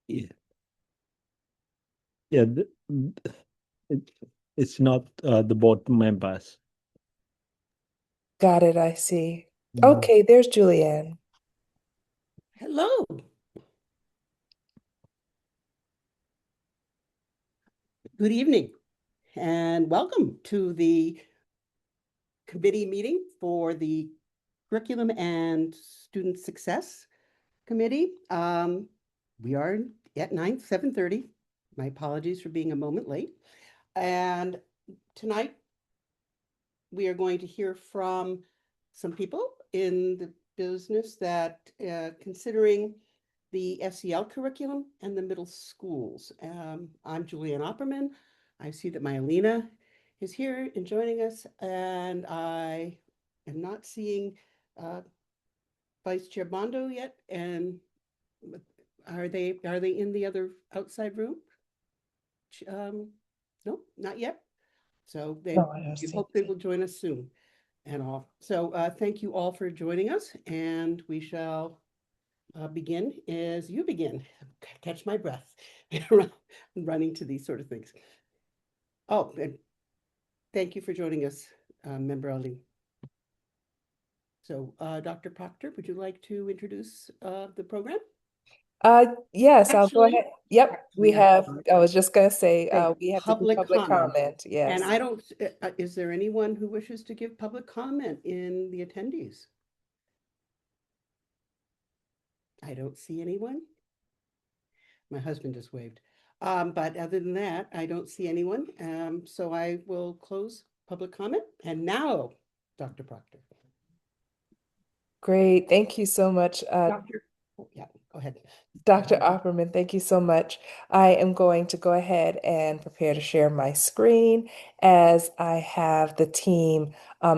Yeah, yeah. It, it's not the board members. Got it, I see. Mhm. Okay, there's Julianne. Hello. Good evening and welcome to the committee meeting for the Curriculum and Student Success Committee. We are at 7:30. My apologies for being a moment late. And tonight we are going to hear from some people in the business that considering the SEL curriculum and the middle schools. I'm Julianne Opperman. I see that my Alina is here and joining us, and I am not seeing Vice Chair Bondo yet. And are they in the other outside room? No, not yet. So No, I don't we see hope they will join us soon and all. So thank you all for joining us, and we shall begin as you begin. Catch my breath running to these sort of things. Oh, and thank you for joining us, Member Ali. So Dr. Proctor, would you like to introduce the program? Yes, I'll go Actually, ahead. Yep, we I have, I apologize. was just gonna say, Okay, we have to do public public comment. comment. And Yes. I don't, is there anyone who wishes to give public comment in the attendees? I don't see anyone. My husband just waved. But other than that, I don't see anyone. So I will close public comment. And now, Dr. Proctor. Great. Thank you so much, Doctor, oh, yeah, go ahead. Dr. Opperman. Thank you so much. I am going to go ahead and prepare to share my screen as I have the team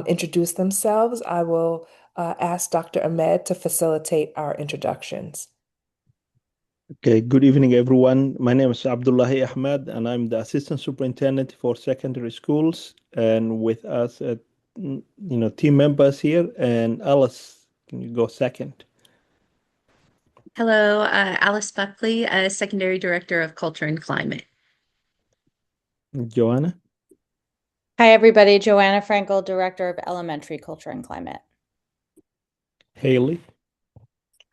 introduce themselves. I will ask Dr. Ahmed to facilitate our introductions. Okay, good evening, everyone. My name is Abdullahi Ahmed, and I'm the Assistant Superintendent for Secondary Schools. And with us, team members here. And Alice, can you go second? Hello, Alice Buckley, Secondary Director of Culture and Climate. Joanna? Hi, everybody. Joanna Frankel, Director of Elementary Culture and Climate. Haley?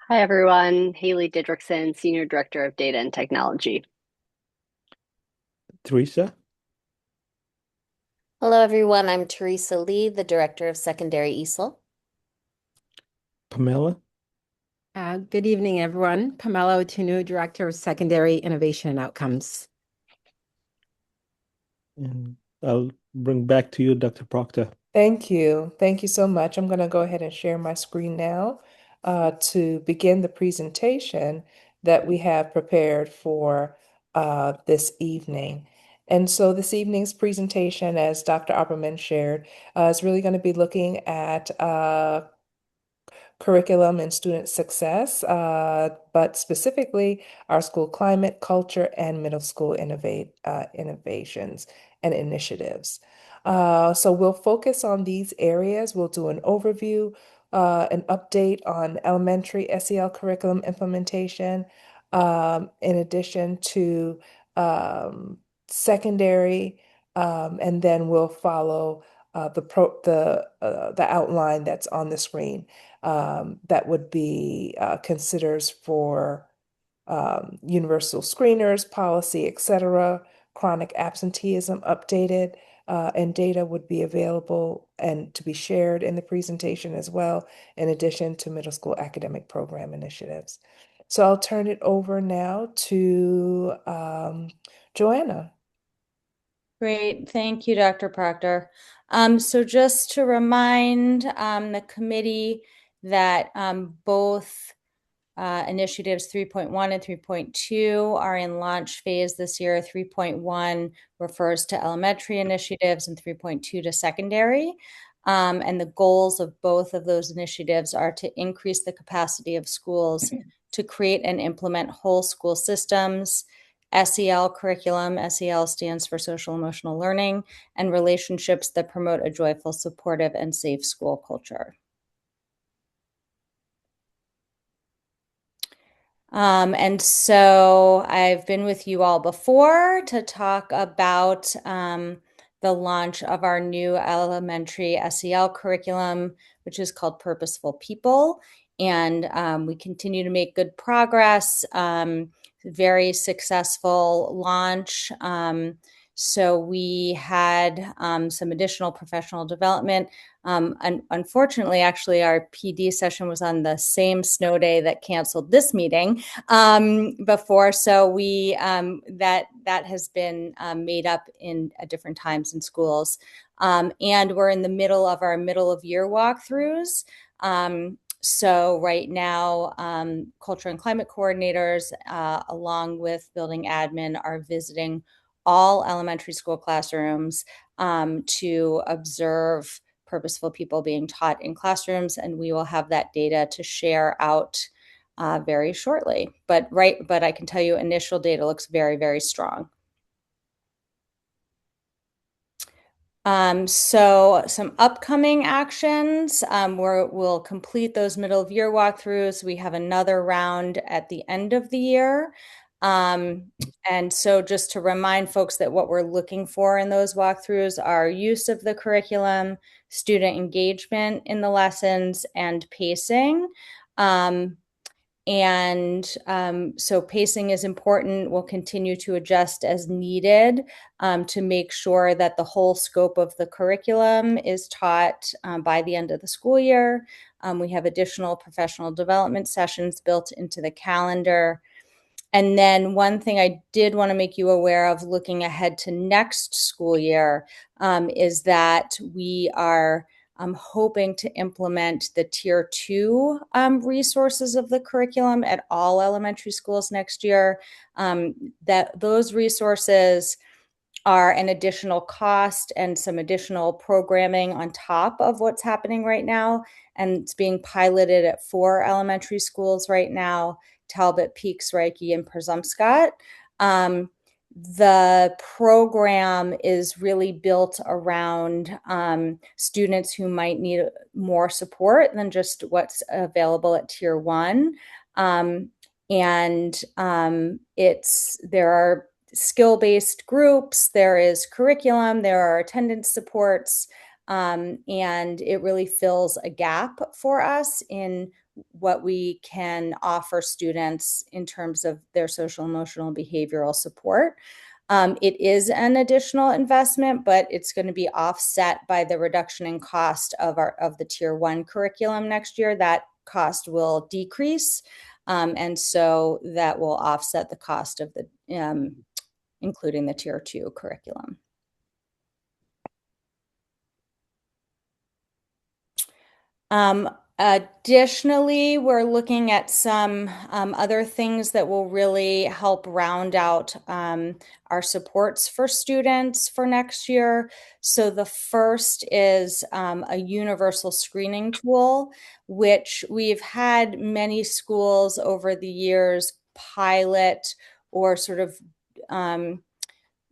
Hi, everyone. Haley Didrikson, Senior Director of Data and Technology. Teresa? Hello, everyone. I'm Teresa Lee, the Director of Secondary ESOL. Pamela? Good evening, everyone. Pamela Otunu, Director of Secondary Innovation and Outcomes. And I'll bring back to you, Dr. Proctor. Thank you. Thank you so much. I'm going to go ahead and share my screen now to begin the presentation that we have prepared for this evening. And so this evening's presentation, as Dr. Opperman shared, is really going to be looking at curriculum and student success, but specifically our school climate, culture, and middle school innovations and initiatives. So we'll focus on these areas. We'll do an overview, an update on elementary SEL curriculum implementation, in addition to secondary, and then we'll follow the outline that's on the screen that would be considers for universal screeners, policy, etc. Chronic absenteeism updated, and data would be available and to be shared in the presentation as well, in addition to middle school academic program initiatives. So I'll turn it over now to Joanna. Great. Thank you, Dr. Proctor. So just to remind the committee that both initiatives 3.1 and 3.2 are in launch phase this year. 3.1 refers to elementary initiatives and 3.2 to secondary. And the goals of both of those initiatives are to increase the capacity of schools to create and implement whole school systems, SEL curriculum. SEL stands for social emotional learning, and relationships that promote a joyful, supportive, and safe school culture. And so I've been with you all before to talk about the launch of our new elementary SEL curriculum, which is called Purposeful People. And we continue to make good progress, very successful launch. So we had some additional professional development. Unfortunately, actually, our PD session was on the same snow day that canceled this meeting before. So we that has been made up in different times in schools. And we're in the middle of our middle of year walkthroughs. So right now, culture and climate coordinators, along with building admin, are visiting all elementary school classrooms to observe purposeful people being taught in classrooms, and we will have that data to share out very shortly. But I can tell you initial data looks very, very strong. So some upcoming actions, we'll complete those middle of year walkthroughs. We have another round at the end of the year. And so just to remind folks that what we're looking for in those walkthroughs are use of the curriculum, student engagement in the lessons, and pacing. So pacing is important. We'll continue to adjust as needed to make sure that the whole scope of the curriculum is taught by the end of the school year. We have additional professional development sessions built into the calendar. And then one thing I did want to make you aware of looking ahead to next school year is that we are hoping to implement the Tier 2 resources of the curriculum at all elementary schools next year. That those resources are an additional cost and some additional programming on top of what's happening right now. And it's being piloted at 4 elementary schools right now: Talbot, Peaks, Reiki, and Presumpscot. The program is really built around students who might need more support than just what's available at Tier 1. There are skill-based groups, there is curriculum, there are attendance supports, and it really fills a gap for us in what we can offer students in terms of their social, emotional, and behavioral support. It is an additional investment, but it's going to be offset by the reduction in cost of the Tier 1 curriculum next year. That cost will decrease, and so that will offset the cost of the including the Tier 2 curriculum. Additionally, we're looking at some other things that will really help round out our supports for students for next year. So the first is a universal screening tool, which we've had many schools over the years pilot or sort of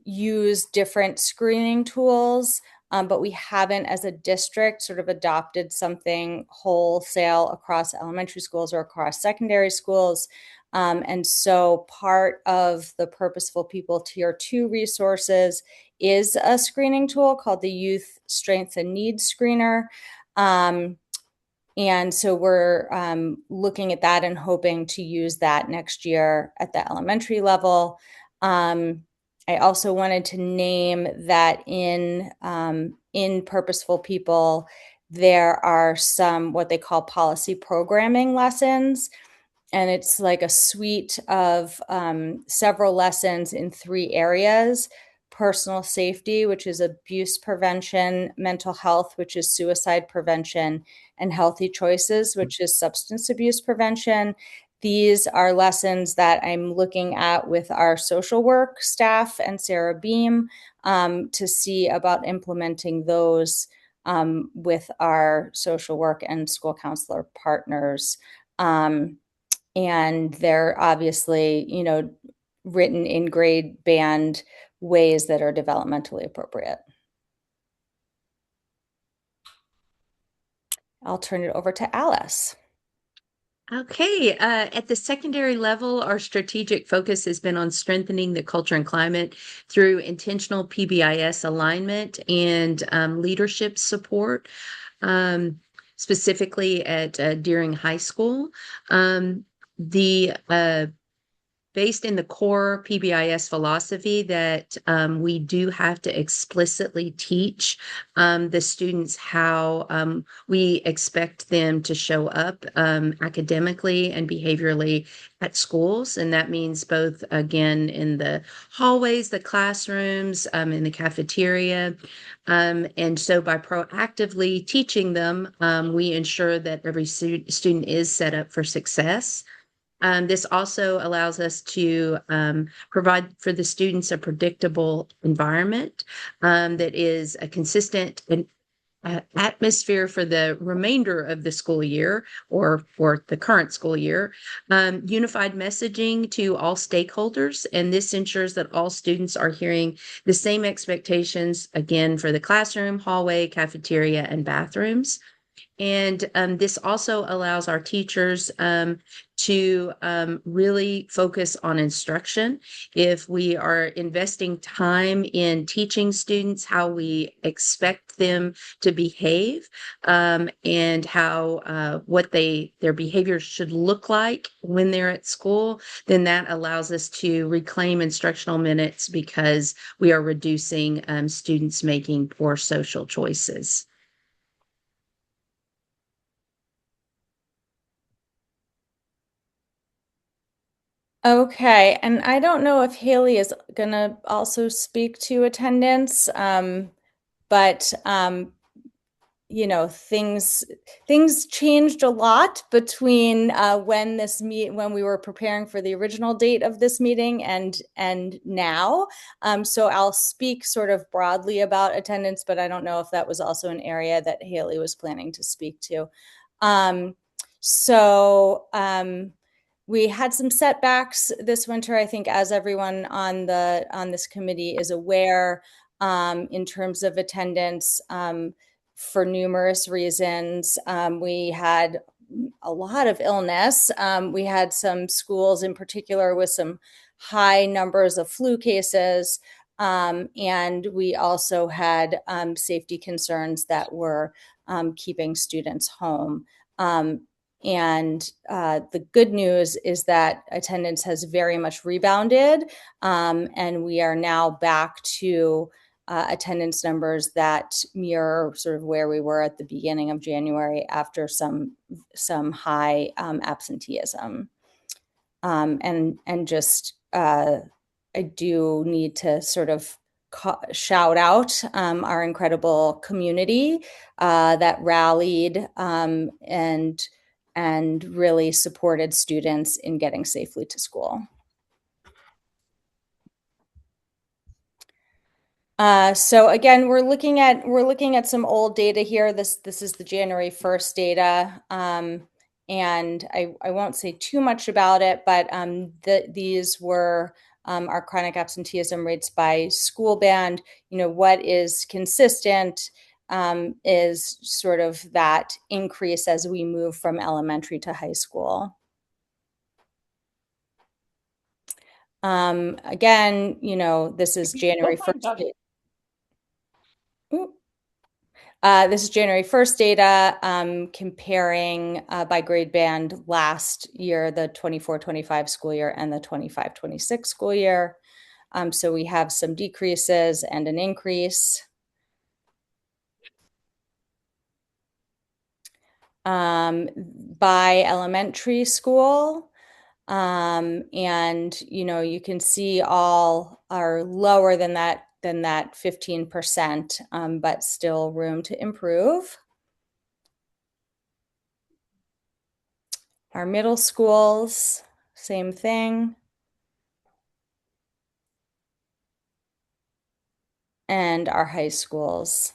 use different screening tools, but we haven't, as a district, sort of adopted something wholesale across elementary schools or across secondary schools. And so part of the Purposeful People Tier 2 resources is a screening tool called the Youth Strengths and Needs Screener. And so we're looking at that and hoping to use that next year at the elementary level. I also wanted to name that in Purposeful People, there are some what they call policy programming lessons. And it's like a suite of several lessons in 3 areas: personal safety, which is abuse prevention; mental health, which is suicide prevention; and healthy choices, which is substance abuse prevention. These are lessons that I'm looking at with our social work staff and Sarah Beam to see about implementing those with our social work and school counselor partners. And they're obviously, written in grade band ways that are developmentally appropriate. I'll turn it over to Alice. Okay, at the secondary level, our strategic focus has been on strengthening the culture and climate through intentional PBIS alignment and leadership support, specifically at Deering High School. The based in the core PBIS philosophy that we do have to explicitly teach the students how we expect them to show up academically and behaviorally at schools. And that means both, again, in the hallways, the classrooms, in the cafeteria. And so by proactively teaching them, we ensure that every student is set up for success. This also allows us to provide for the students a predictable environment that is a consistent atmosphere for the remainder of the school year or for the current school year, unified messaging to all stakeholders. And this ensures that all students are hearing the same expectations, again, for the classroom, hallway, cafeteria, and bathrooms. And this also allows our teachers to really focus on instruction. If we are investing time in teaching students how we expect them to behave and how what their behavior should look like when they're at school, then that allows us to reclaim instructional minutes because we are reducing students making poor social choices. Okay, and I don't know if Haley is gonna also speak to attendance, but you know, things changed a lot between when we were preparing for the original date of this meeting and now. So I'll speak sort of broadly about attendance, but I don't know if that was also an area that Haley was planning to speak to. So we had some setbacks this winter, I think, as everyone on this committee is aware, in terms of attendance, for numerous reasons. We had a lot of illness. We had some schools in particular with some high numbers of flu cases. And we also had safety concerns that were keeping students home. And the good news is that attendance has very much rebounded, and we are now back to attendance numbers that mirror sort of where we were at the beginning of January after some high absenteeism. And just I do need to sort of shout out our incredible community that rallied and really supported students in getting safely to school. So again, we're looking at some old data here. This is the January 1st data, and I won't say too much about it, but these were our chronic absenteeism rates by school band. You know, what is consistent is sort of that increase as we move from elementary to high school. Again, you know, this is January 1st. This is January 1st data, comparing by grade band last year, the 24-25 school year and the 25-26 school year. So we have some decreases and an increase. By elementary school, and you know, you can see all are lower than that 15%, but still room to improve. Our middle schools, same thing. And our high schools.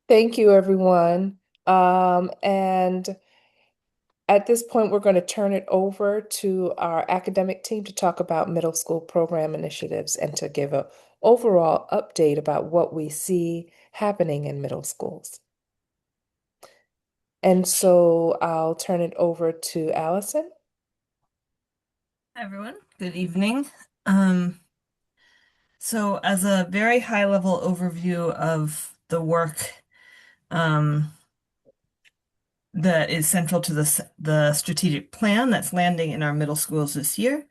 Thank you, everyone. And at this point, we're going to turn it over to our academic team to talk about middle school program initiatives and to give a overall update about what we see happening in middle schools. And so I'll turn it over to Allison. Hi, everyone. Good evening. So as a very high-level overview of the work that is central to the strategic plan that's landing in our middle schools this year,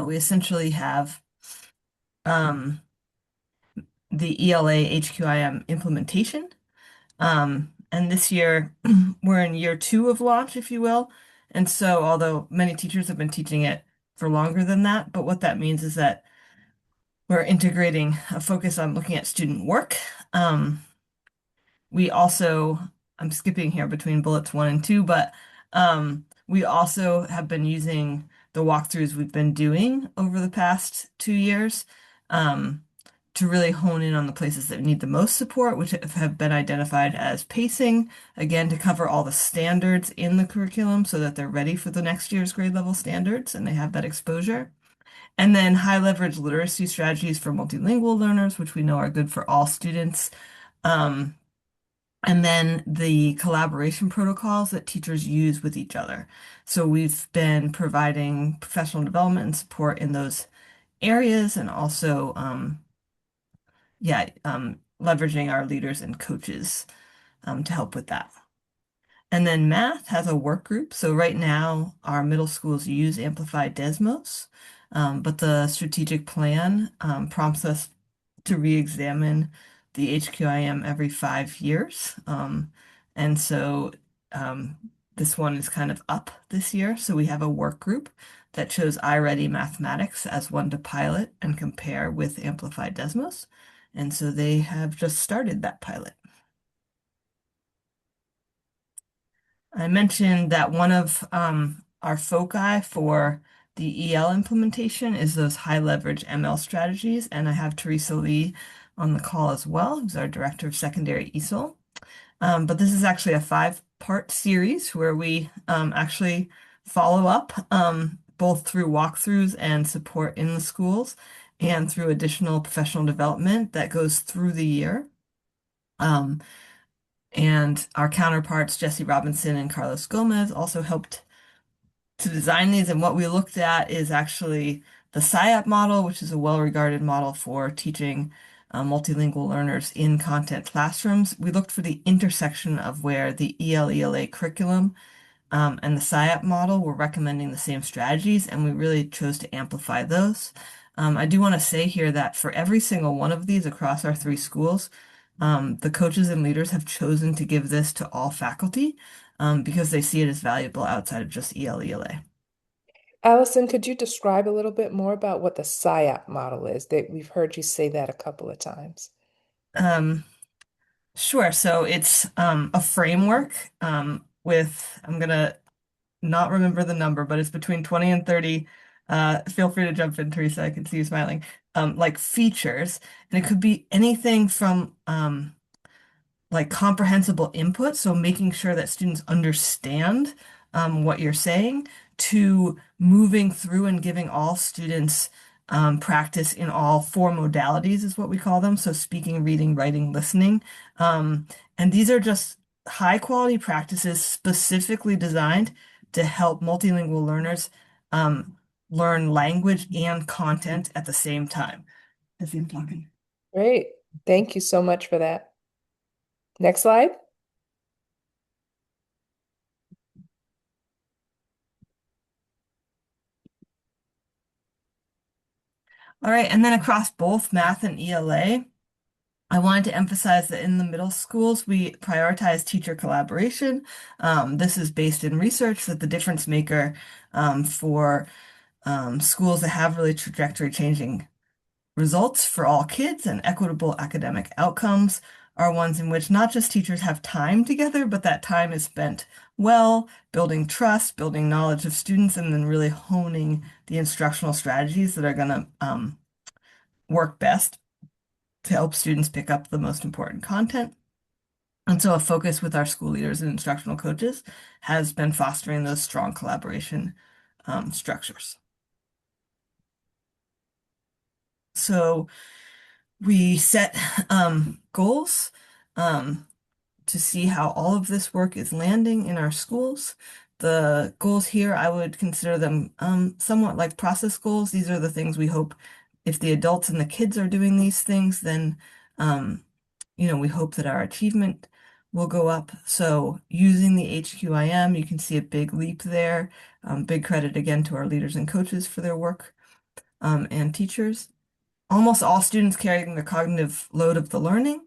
we essentially have the ELA HQIM implementation. And this year, we're in year 2 of launch, if you will. And so, although many teachers have been teaching it for longer than that, but what that means is that we're integrating a focus on looking at student work. We also, I'm skipping here between bullets 1 and 2, but we also have been using the walkthroughs we've been doing over the past 2 years to really hone in on the places that need the most support, which have been identified as pacing, again, to cover all the standards in the curriculum so that they're ready for the next year's grade level standards and they have that exposure. And then high leverage literacy strategies for multilingual learners, which we know are good for all students. And then the collaboration protocols that teachers use with each other. So we've been providing professional development and support in those areas and also, leveraging our leaders and coaches to help with that. And then math has a work group. So right now, our middle schools use Amplified Desmos, but the strategic plan prompts us to re-examine the HQIM every 5 years. And so this one is kind of up this year. So we have a work group that chose iReady Mathematics as one to pilot and compare with Amplified Desmos. And so they have just started that pilot. I mentioned that one of our foci for the EL implementation is those high leverage ML strategies, and I have Teresa Lee on the call as well, who's our Director of Secondary ESOL. But this is actually a 5-part series where we actually follow up both through walkthroughs and support in the schools and through additional professional development that goes through the year. And our counterparts, Jesse Robinson and Carlos Gomez, also helped to design these. And what we looked at is actually the SIAP model, which is a well-regarded model for teaching multilingual learners in content classrooms. We looked for the intersection of where the EL/ELA curriculum and the SIAP model were recommending the same strategies, and we really chose to amplify those. I do want to say here that for every single one of these across our 3 schools, the coaches and leaders have chosen to give this to all faculty because they see it as valuable outside of just EL/ELA. Allison, could you describe a little bit more about what the SIAP model is? That we've heard you say that a couple of times. Sure. So it's a framework with, I'm gonna not remember the number, but it's between 20 and 30. Feel free to jump in, Teresa. I can see you smiling. Like features, and it could be anything from like comprehensible input, so making sure that students understand what you're saying, to moving through and giving all students practice in all 4 modalities is what we call them. So speaking, reading, writing, listening. And these are just high quality practices specifically designed to help multilingual learners learn language and content at the same time. As I'm talking. Great. Thank you so much for that. Next slide. All right, and then across both math and ELA, I wanted to emphasize that in the middle schools, we prioritize teacher collaboration. This is based in research that the difference maker for schools that have really trajectory changing results for all kids and equitable academic outcomes are ones in which not just teachers have time together, but that time is spent well, building trust, building knowledge of students, and then really honing the instructional strategies that are going to work best to help students pick up the most important content. And so a focus with our school leaders and instructional coaches has been fostering those strong collaboration structures. So We set goals to see how all of this work is landing in our schools. The goals here, I would consider them somewhat like process goals. These are the things we hope if the adults and the kids are doing these things, then we hope that our achievement will go up. So using the HQIM, you can see a big leap there. Big credit again to our leaders and coaches for their work and teachers. Almost all students carrying the cognitive load of the learning.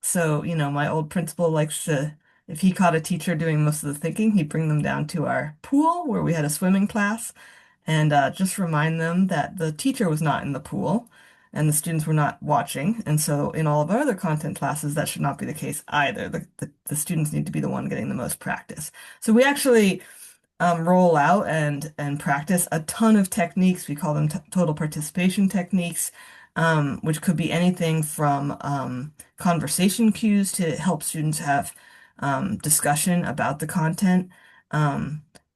So, my old principal likes to, if he caught a teacher doing most of the thinking, he'd bring them down to our pool where we had a swimming class and just remind them that the teacher was not in the pool and the students were not watching. And so in all of our other content classes, that should not be the case either. The students need to be the one getting the most practice. So we actually roll out and practice a ton of techniques. We call them total participation techniques, which could be anything from conversation cues to help students have discussion about the content,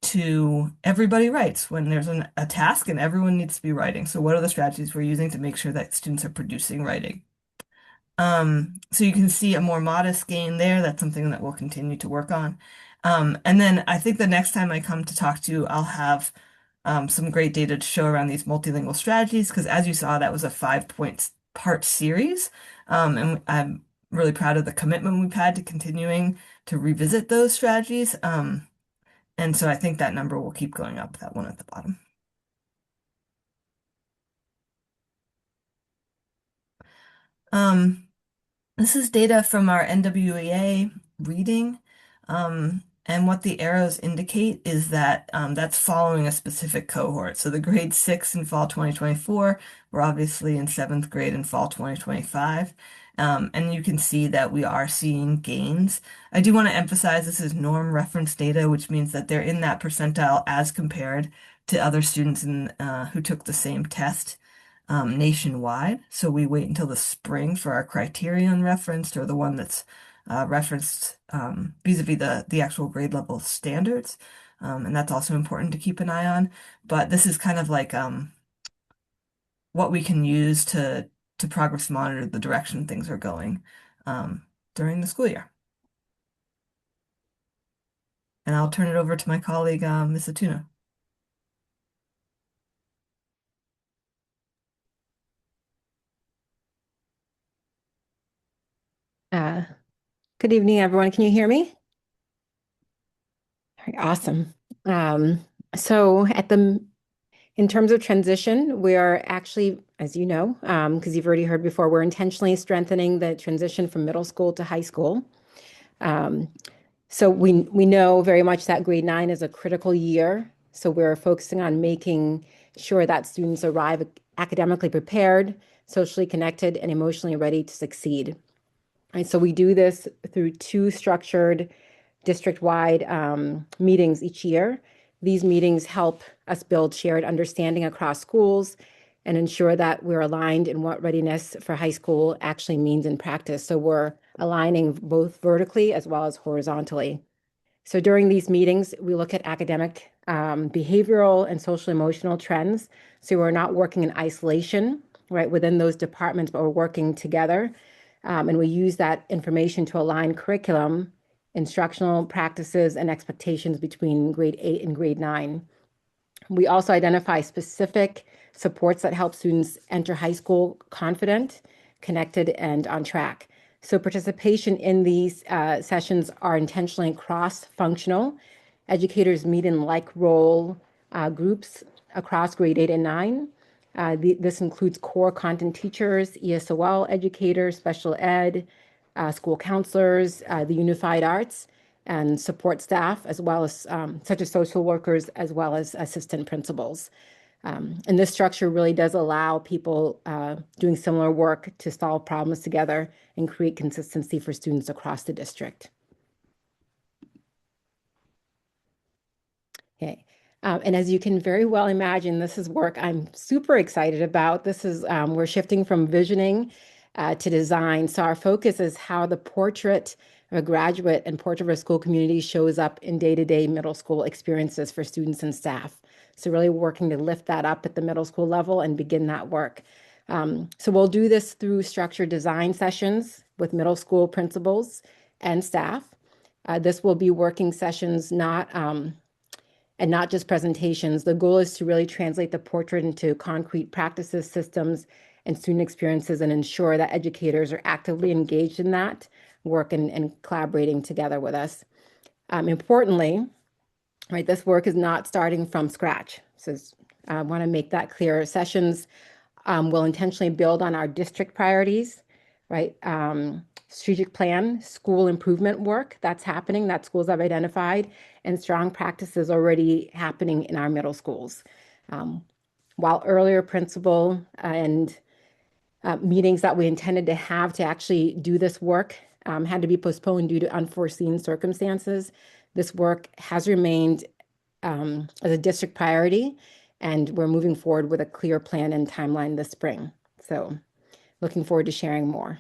to everybody writes when there's a task and everyone needs to be writing. So what are the strategies we're using to make sure that students are producing writing? So you can see a more modest gain there. That's something that we'll continue to work on. And then I think the next time I come to talk to you, I'll have some great data to show around these multilingual strategies, because as you saw, that was a 5-part series. And I'm really proud of the commitment we've had to continuing to revisit those strategies. And so I think that number will keep going up, that one at the bottom. This is data from our NWEA reading. And what the arrows indicate is that that's following a specific cohort. So the grade 6 in fall 2024, we're obviously in 7th grade in fall 2025. And you can see that we are seeing gains. I do want to emphasize this is norm reference data, which means that they're in that percentile as compared to other students who took the same test nationwide. So we wait until the spring for our criterion referenced, or the one that's referenced vis-a-vis the actual grade level standards. And that's also important to keep an eye on. But this is kind of like what we can use to progress monitor the direction things are going during the school year. And I'll turn it over to my colleague, Ms. Atuna. Good evening, everyone. Can you hear me? All right, awesome. So in terms of transition, we are actually, as you know, because you've already heard before, we're intentionally strengthening the transition from middle school to high school. So we know very much that grade 9 is a critical year. So we're focusing on making sure that students arrive academically prepared, socially connected, and emotionally ready to succeed. And so we do this through 2 structured district-wide meetings each year. These meetings help us build shared understanding across schools and ensure that we're aligned in what readiness for high school actually means in practice. So we're aligning both vertically as well as horizontally. So during these meetings, we look at academic, behavioral, and social emotional trends. So we're not working in isolation, right, within those departments, but we're working together. And we use that information to align curriculum, instructional practices, and expectations between grade 8 and grade 9. We also identify specific supports that help students enter high school confident, connected, and on track. So participation in these sessions are intentionally cross-functional. Educators meet in like role groups across grade 8 and 9. This includes core content teachers, ESOL educators, special ed, school counselors, the unified arts, and support staff, as well as such as social workers, as well as assistant principals. And this structure really does allow people doing similar work to solve problems together and create consistency for students across the district. Okay. And as you can very well imagine, this is work I'm super excited about. This is, we're shifting from visioning to design. So our focus is how the portrait of a graduate and portrait of a school community shows up in day-to-day middle school experiences for students and staff. So really working to lift that up at the middle school level and begin that work. So we'll do this through structured design sessions with middle school principals and staff. This will be working sessions, and not just presentations. The goal is to really translate the portrait into concrete practices, systems, and student experiences, and ensure that educators are actively engaged in that work and collaborating together with us. Importantly, right, this work is not starting from scratch. So I want to make that clear. Sessions will intentionally build on our district priorities, right? Strategic plan, school improvement work that's happening, that schools have identified, and strong practices already happening in our middle schools. While earlier principal and meetings that we intended to have to actually do this work had to be postponed due to unforeseen circumstances, this work has remained as a district priority, and we're moving forward with a clear plan and timeline this spring. So looking forward to sharing more.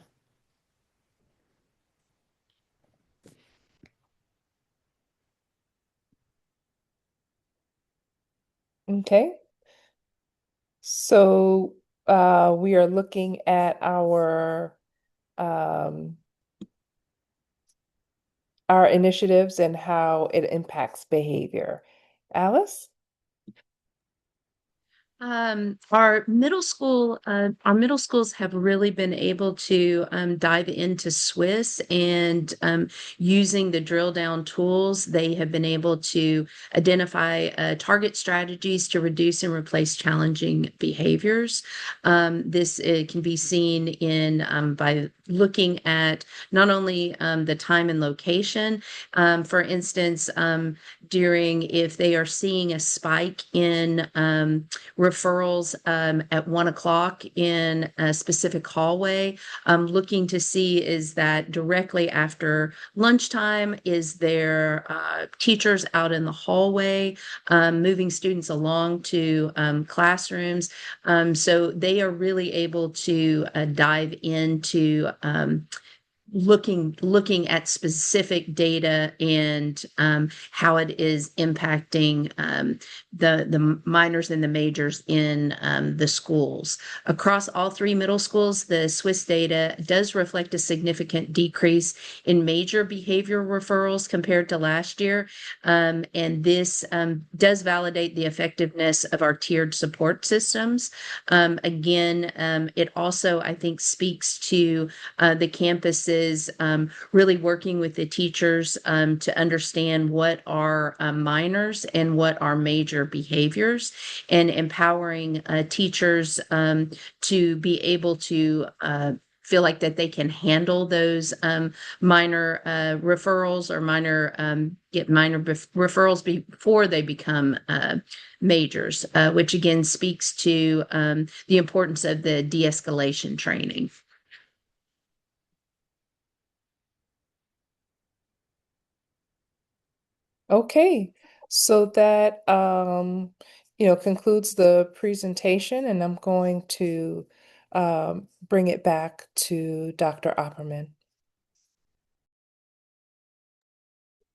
Okay. So we are looking at our initiatives and how it impacts behavior. Alice? Our middle schools have really been able to dive into Swiss, and using the drill down tools, they have been able to identify target strategies to reduce and replace challenging behaviors. This can be seen in by looking at not only the time and location, for instance, during if they are seeing a spike in referrals at 1 o'clock in a specific hallway, looking to see is that directly after lunchtime, is there teachers out in the hallway moving students along to classrooms. So they are really able to dive into looking at specific data and how it is impacting the minors and the majors in the schools. Across all three middle schools, the Swiss data does reflect a significant decrease in major behavior referrals compared to last year. And this does validate the effectiveness of our tiered support systems. Again, it also, I think, speaks to the campuses really working with the teachers to understand what are minors and what are major behaviors, and empowering teachers to be able to feel like that they can handle those minor referrals or get minor referrals before they become majors, which again speaks to the importance of the de-escalation training. Okay, so that concludes the presentation, and I'm going to bring it back to Dr. Opperman.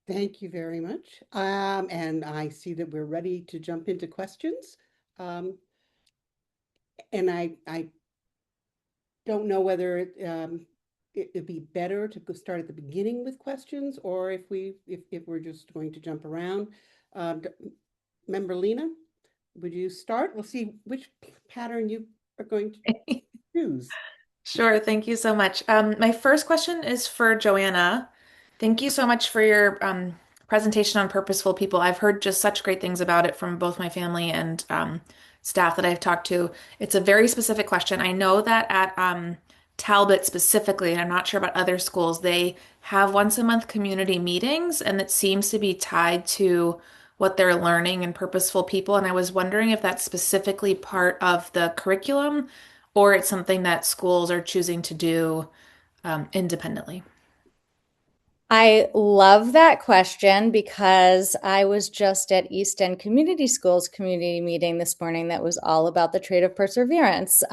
Thank you very much. And I see that we're ready to jump into questions. And I don't know whether it'd be better to go start at the beginning with questions, or if we're just going to jump around. Member Lena, would you start? We'll see which pattern you are going to choose. Sure, thank you so much. My first question is for Joanna. Thank you so much for your presentation on purposeful people. I've heard just such great things about it from both my family and staff that I've talked to. It's a very specific question. I know that at Talbot specifically, and I'm not sure about other schools, they have once a month community meetings, and it seems to be tied to what they're learning in purposeful people. And I was wondering if that's specifically part of the curriculum, or it's something that schools are choosing to do independently. I love that question because I was just at East End Community Schools community meeting this morning that was all about the trait of perseverance.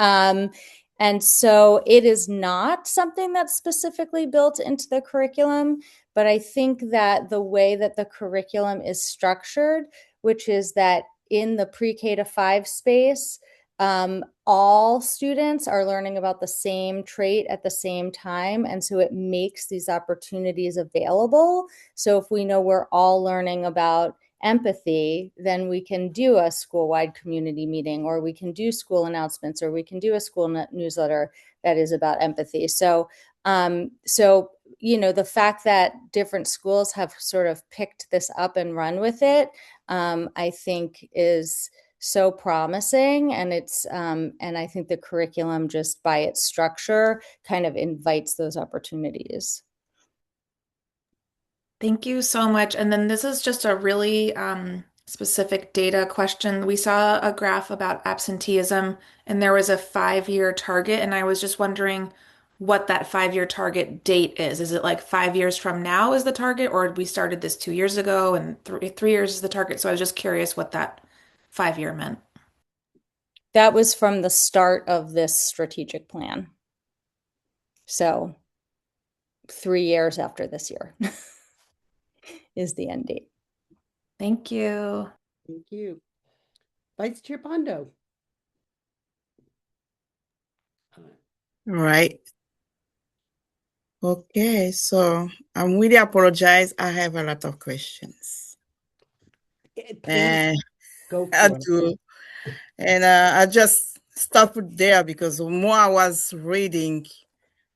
And so it is not something that's specifically built into the curriculum, but I think that the way that the curriculum is structured, which is that in the pre-K to 5 space, all students are learning about the same trait at the same time. And so it makes these opportunities available. So if we know we're all learning about empathy, then we can do a school-wide community meeting, or we can do school announcements, or we can do a school newsletter that is about empathy. So, the fact that different schools have sort of picked this up and run with it, I think is so promising. And and I think the curriculum, just by its structure, kind of invites those opportunities. Thank you so much. And then this is just a really specific data question. We saw a graph about absenteeism, and there was a 5-year target. And I was just wondering what that 5-year target date is. Is it like 5 years from now is the target, or we started this 2 years ago and 3 years is the target? So I was just curious what that 5-year meant. That was from the start of this strategic plan. So 3 years after this year is the end date. Thank you. Thank you. Vice Chair Pondo. Right. Okay, so I'm really apologize. I have a lot of questions. Please go I for it. do. And I just stopped there because the more I was reading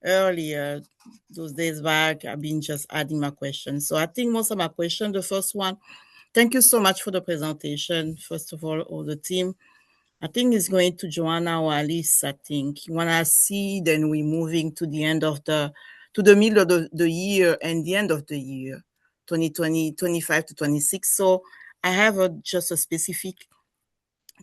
earlier, those days back, I've been just adding my questions. So I think most of my questions, the first one, thank you so much for the presentation. First of all the team. I think it's going to Joanna or Alice, I think. When I see, then we're moving to the end of to the middle of the year and the end of the year, 2020, 25 to 26. So I have just a specific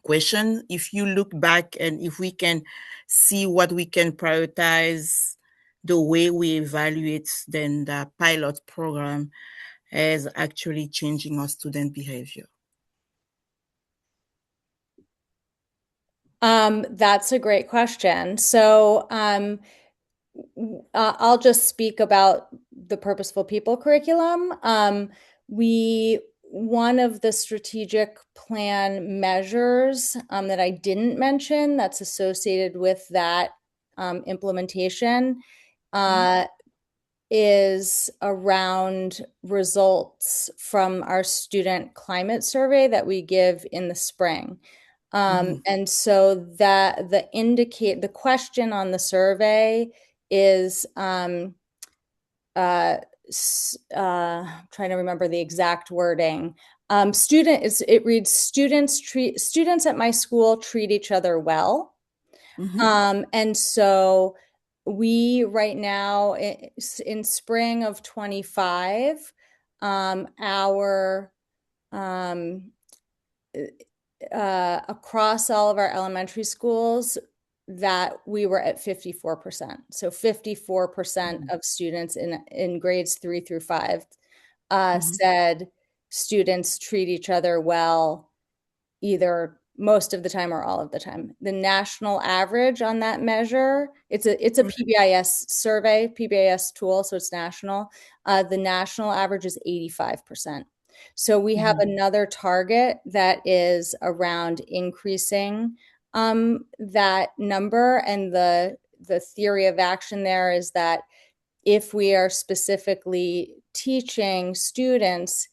question. If you look back and if we can see what we can prioritize, the way we evaluate, then the pilot program is actually changing our student behavior. That's a great question. So I'll just speak about the Purposeful People curriculum. One of the strategic plan measures that I didn't mention that's associated with that implementation is around results from our student climate survey that we give in the spring. And so that the question on the survey is trying to remember the exact wording. It reads, students at my school treat each other well. And so we right now in spring of 25, across all of our elementary schools, that we were at 54%. So 54% of students in grades 3 through 5 said students treat each other well, either most of the time or all of the time. The national average on that measure, it's a PBIS survey, PBIS tool, so it's national. The national average is 85%. So we have another target that is around increasing that number. And the theory of action there is that if we are specifically teaching students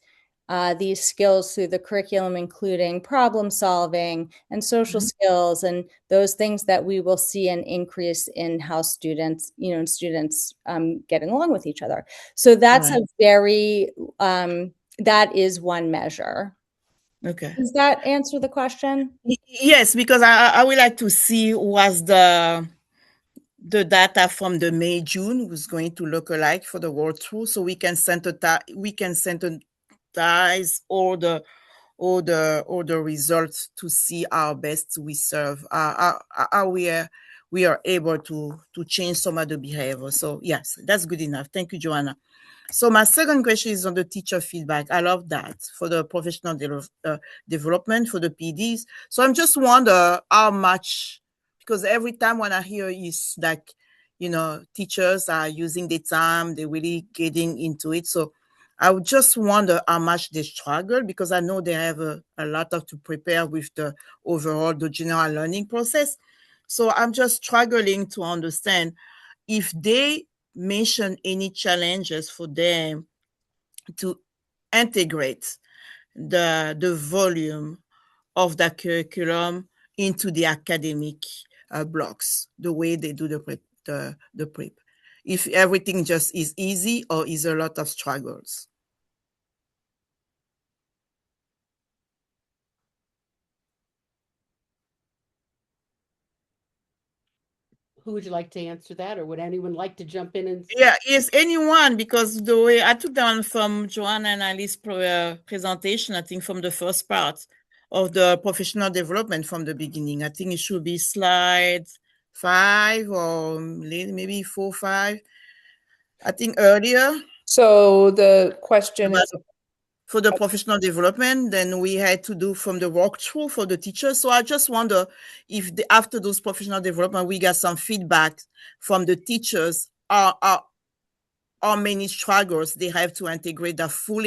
these skills through the curriculum, including problem solving and social skills and those things, that we will see an increase in how students getting along with each other. So that's that is one measure. Okay. Does that answer the question? Yes, because I would like to see was the data from the May, June was going to look alike for the world through, so we can synthesize all the results to see how best we serve, how we are able to change some of the behavior. So yes, that's good enough. Thank you, Joanna. So my second question is on the teacher feedback. I love that for the professional development for the PDs. So I'm just wonder how much, because every time when I hear is like, teachers are using the time, they're really getting into it. So I would just wonder how much they struggle, because I know they have a lot of to prepare with the general learning process. So I'm just struggling to understand if they mention any challenges for them to integrate the volume of the curriculum into the academic blocks, the way they do the prep. If everything just is easy, or is a lot of struggles. Who would you like to answer that, or would anyone like to jump in and? Yeah, yes, anyone, because the way I took down from Joanna and Alice's presentation, I think from the first part of the professional development from the beginning, I think it should be slide 5 or maybe 4, 5. I think earlier. So the question is for the professional development, then we had to do from the walkthrough for the teachers. So I just wonder if after those professional development, we got some feedback from the teachers, how many struggles they have to integrate the full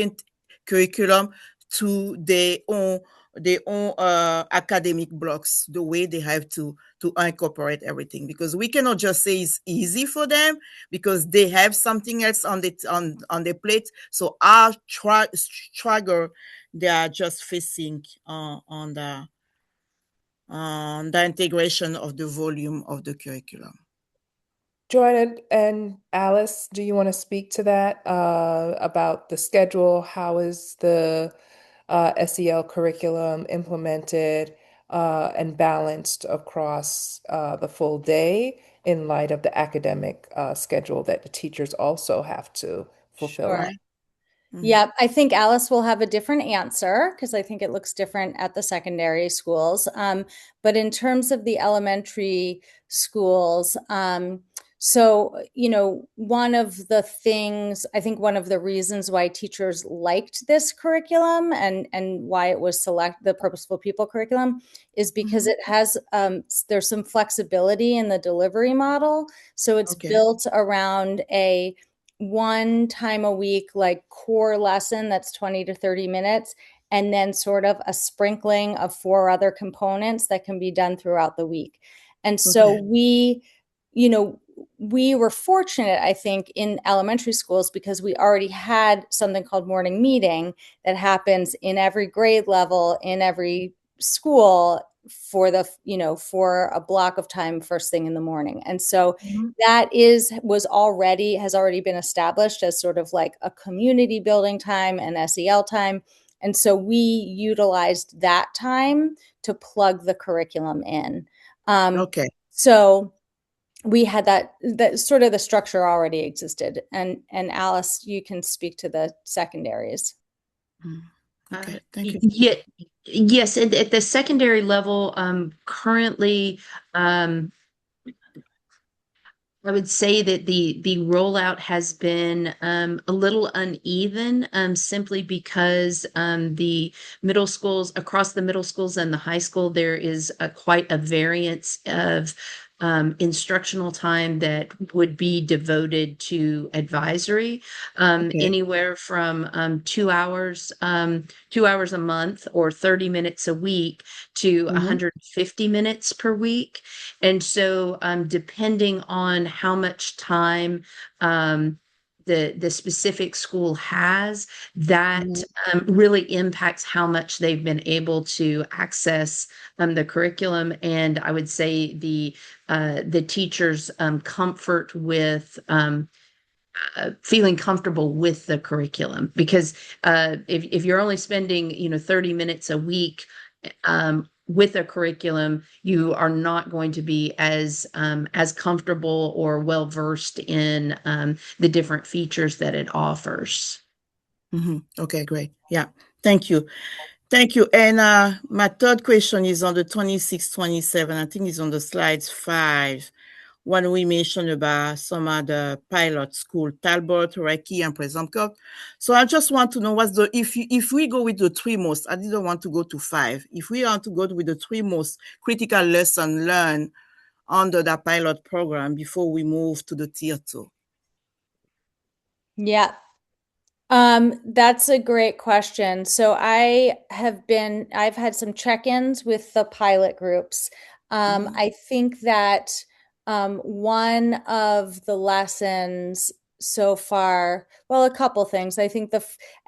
curriculum to their own academic blocks, the way they have to incorporate everything, because we cannot just say it's easy for them because they have something else on their plate. So our struggle they are just facing on the integration of the volume of the curriculum. Joanna and Alice, do you want to speak to that about the schedule? How is the SEL curriculum implemented and balanced across the full day in light of the academic schedule that the teachers also have to fulfill? Sure. Yeah, I think Alice will have a different answer because I think it looks different at the secondary schools. But in terms of the elementary schools, so, one of the things, I think one of the reasons why teachers liked this curriculum and why it was the Purposeful People curriculum is because it has, there's some flexibility in the delivery model. So it's built around a one time a week, like core lesson that's 20 to 30 minutes, and then sort of a sprinkling of 4 other components that can be done throughout the week. And so we were fortunate, I think, in elementary schools because we already had something called morning meeting that happens in every grade level, in every school for a block of time first thing in the morning. And so that has already been established as sort of like a community building time and SEL time. And so we utilized that time to plug the curriculum in. So we had that sort of the structure already existed. And Alice, you can speak to the secondaries. Okay, thank you. Yes, at the secondary level, currently, I would say that the rollout has been a little uneven, simply because the middle schools, across the middle schools and the high school, there is quite a variance of instructional time that would be devoted to advisory, anywhere from 2 hours, 2 hours a month or 30 minutes a week to 150 minutes per week. And so depending on how much time the specific school has, that really impacts how much they've been able to access the curriculum. And I would say the teachers' comfort with feeling comfortable with the curriculum, because if you're only spending 30 minutes a week with a curriculum, you are not going to be as comfortable or well versed in the different features that it offers. Okay, great. Yeah, thank you. Thank you. And my third question is on the 26, 27. I think it's on the slides 5. When we mentioned about some of the pilot school, Talbot, Reiki, and Presumpcov. So I just want to know if we go with the 3 most, I didn't want to go to 5. If we want to go with the 3 most critical lesson learned under the pilot program before we move to the tier 2. Yeah. That's a great question. So I've had some check-ins with the pilot groups. I think that one of the lessons so far, well, a couple things. I think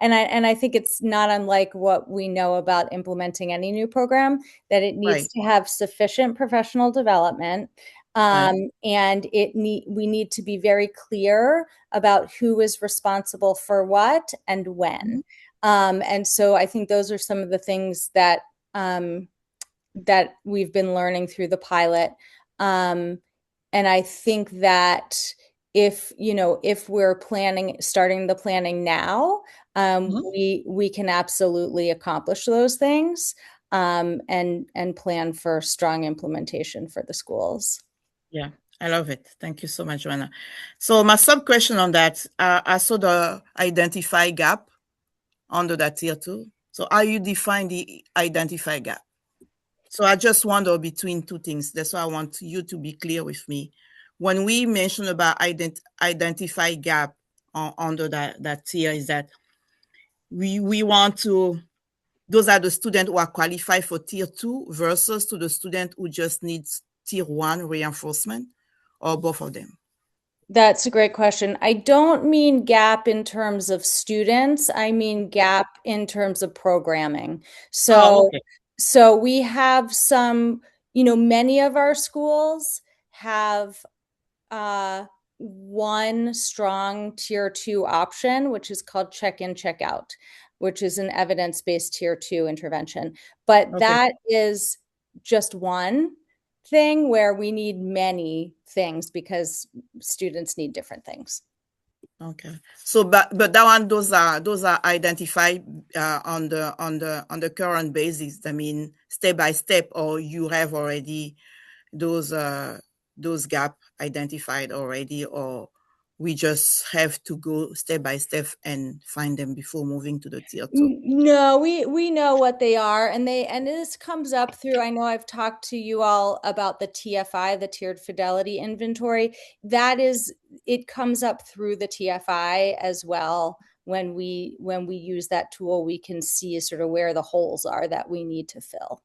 and I think it's not unlike what we know about implementing any new program, that it needs Right. to have sufficient professional development. Right. And we need to be very clear about who is responsible for what and when. And so I think those are some of the things that that we've been learning through the pilot. And I think that if we're starting the planning now, we can absolutely accomplish those things, and plan for strong implementation for the schools. Yeah, I love it. Thank you so much, Joanna. So my sub question on that, I saw the identify gap under that tier 2. So how you define the identify gap? So I just wonder between two things. That's why I want you to be clear with me. When we mention about identify gap under that tier, is that we want to, those are the students who are qualified for tier 2 versus to the student who just needs tier 1 reinforcement, or both of them? That's a great question. I don't mean gap in terms of students. I mean gap in terms of programming. Okay. So we have some, many of our schools have one strong tier 2 option, which is called check-in, check-out, which is an evidence-based tier 2 intervention. But that is just one thing where we need many things because students need different things. Okay. So, but that one, those are identified on the current basis. I mean, step by step, or you have already those gap identified already, or we just have to go step by step and find them before moving to the tier 2? No, we know what they are, and this comes up through, I know I've talked to you all about the TFI, the tiered fidelity inventory. It comes up through the TFI as well. When we use that tool, we can see sort of where the holes are that we need to fill.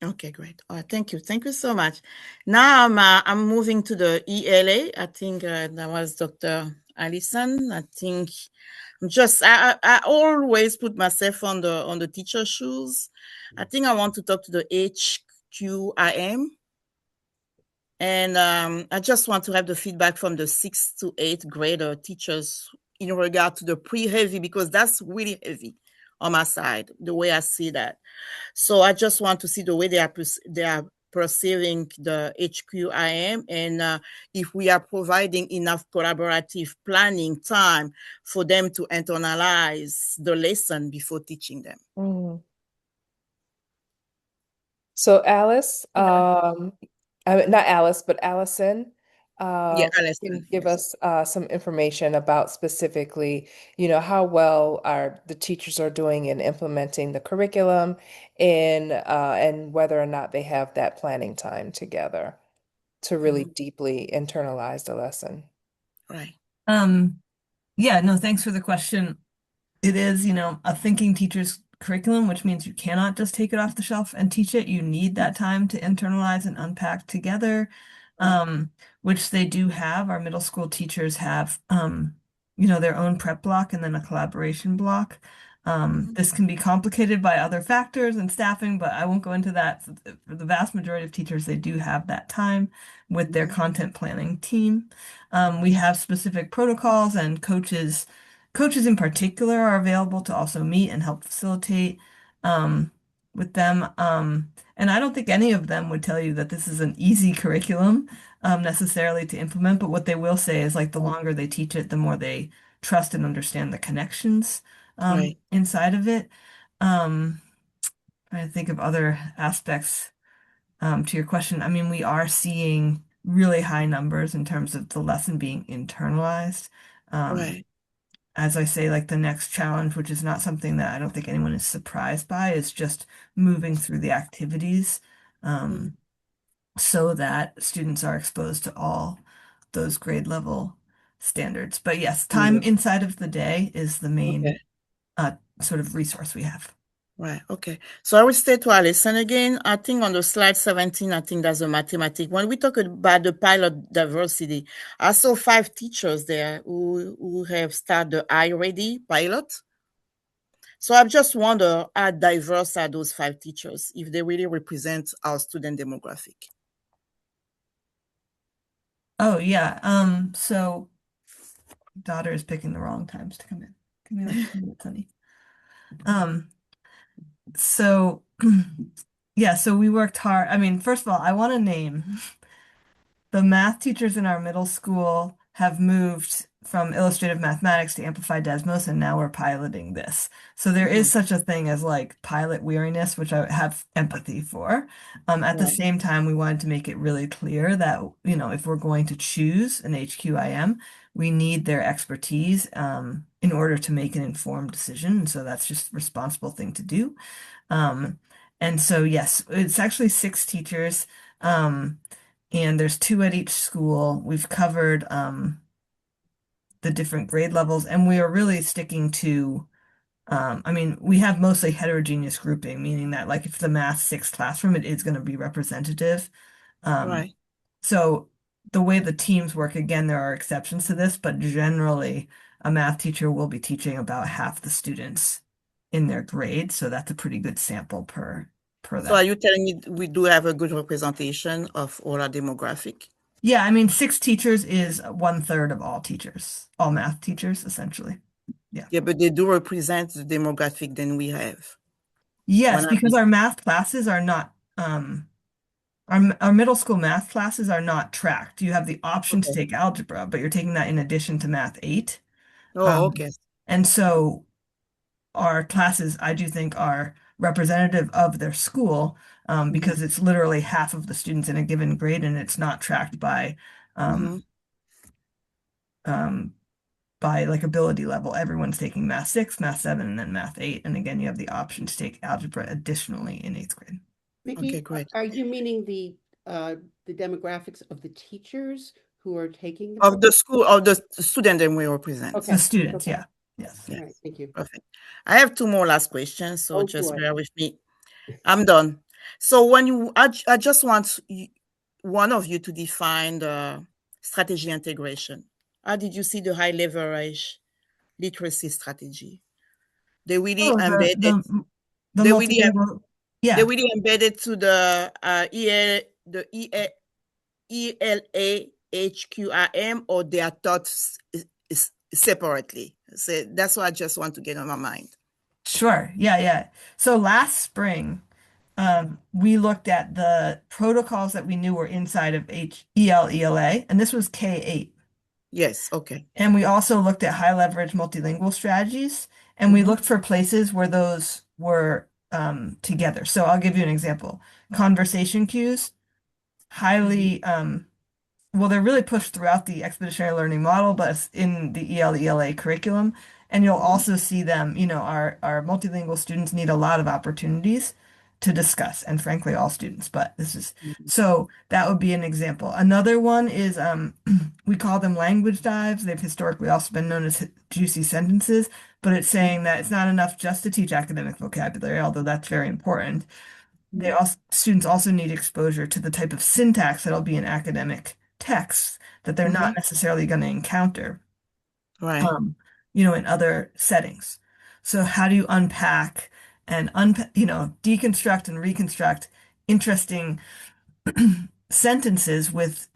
Okay, great. All right, thank you so much. Now I'm moving to the ELA. I think that was Dr. Allison. I think I always put myself on the teacher's shoes. I think I want to talk to the HQIM, and I just want to have the feedback from the 6th to 8th grader teachers in regard to the pre-heavy, because that's really heavy on my side, the way I see that. So I just want to see the way they are perceiving the HQIM, and if we are providing enough collaborative planning time for them to internalize the lesson before teaching them. So Alice, not Alice, but Allison, Yeah, Allison, can give yes. us some information about specifically, how well the teachers are doing in implementing the curriculum, and whether or not they have that planning time together to really deeply internalize the lesson. Right. Yeah, no, thanks for the question. It is, a thinking teacher's curriculum, which means you cannot just take it off the shelf and teach it. You need that time to internalize and unpack together, which they do have. Our middle school teachers have, their own prep block and then a collaboration block. This can be complicated by other factors and staffing, but I won't go into that. For the vast majority of teachers, they do have that time with their content planning team. We have specific protocols, and coaches in particular are available to also meet and help facilitate with them. And I don't think any of them would tell you that this is an easy curriculum necessarily to implement, but what they will say is, like, the longer they teach it, the more they trust and understand the connections inside of it. I think of other aspects to your question. I mean, we are seeing really high numbers in terms of the lesson being internalized. As I say, like, the next challenge, which is not something that I don't think anyone is surprised by, is just moving through the activities so that students are exposed to all those grade level standards. But yes, time inside of the day is the main sort of resource we have. Right. Okay. So I will stay to Alison again. I think on the slide 17, I think that's a mathematic. When we talk about the pilot diversity, I saw 5 teachers there who have started the I-Ready pilot. So I just wonder how diverse are those 5 teachers, if they really represent our student demographic. Oh yeah. So daughter is picking the wrong times to come in. Give me like 2 minutes, honey. So yeah, so we worked hard. I mean, first of all, I want to name the math teachers in our middle school have moved from illustrative mathematics to amplified Desmos, and now we're piloting this. So there is such a thing as like pilot weariness, which I have empathy for. At the same time, we wanted to make it really clear that, you know, if we're going to choose an HQIM, we need their expertise in order to make an informed decision. So that's just a responsible thing to do. And so, yes, it's actually 6 teachers. And there's 2 at each school. We've covered the different grade levels, and we are really sticking to, I mean, we have mostly heterogeneous grouping, meaning that like if the math 6 classroom, it is going to be representative. Right. So the way the teams work, again, there are exceptions to this, but generally a math teacher will be teaching about half the students in their grade. So that's a pretty good sample per that. So are you telling me we do have a good representation of all our demographic? Yeah, I mean, 6 teachers is 1/3 of all teachers, all math teachers, essentially. Yeah, but they do represent the demographic than we have. Yes, because our math classes are not, our middle school math classes are not tracked. You have the option to take algebra, but you're taking that in addition to math 8. Oh, okay. And so our classes, I do think, are representative of their school because it's literally half of the students in a given grade, and it's not tracked by like ability level. Everyone's taking math 6, math 7, and then math 8. And again, you have the option to take algebra additionally in 8th grade. Mickey, Okay, great. Are you meaning the demographics of the teachers who are taking the Of the school, of the student that we represent? Okay. The students, Okay. yeah. Yes. All right, thank you. Perfect. I have 2 more last questions, so just joy. bear with me. I'm done. So when you, I just want one of you to define the strategy integration. How did you see the high leverage literacy strategy? They really embedded. The They really, multilingual, yeah. they really embedded to the ELA HQIM, or they are taught separately. So that's what I just want to get on my mind. Sure. Yeah. So last spring, we looked at the protocols that we knew were inside of ELA, and this was K-8. Yes, okay. And we also looked at high leverage multilingual strategies, and we looked for places where those were together. So I'll give you an example. Conversation cues, highly, well, they're really pushed throughout the expeditionary learning model, but it's in the ELA curriculum. And you'll also see them, you know, our multilingual students need a lot of opportunities to discuss, and frankly, all students, but this is, so that would be an example. Another one is, we call them language dives. They've historically also been known as juicy sentences, but it's saying that it's not enough just to teach academic vocabulary, although that's very important. Students also need exposure to the type of syntax that'll be in academic texts that they're not necessarily going to encounter, right? You know, in other settings. So how do you unpack and deconstruct and reconstruct interesting sentences with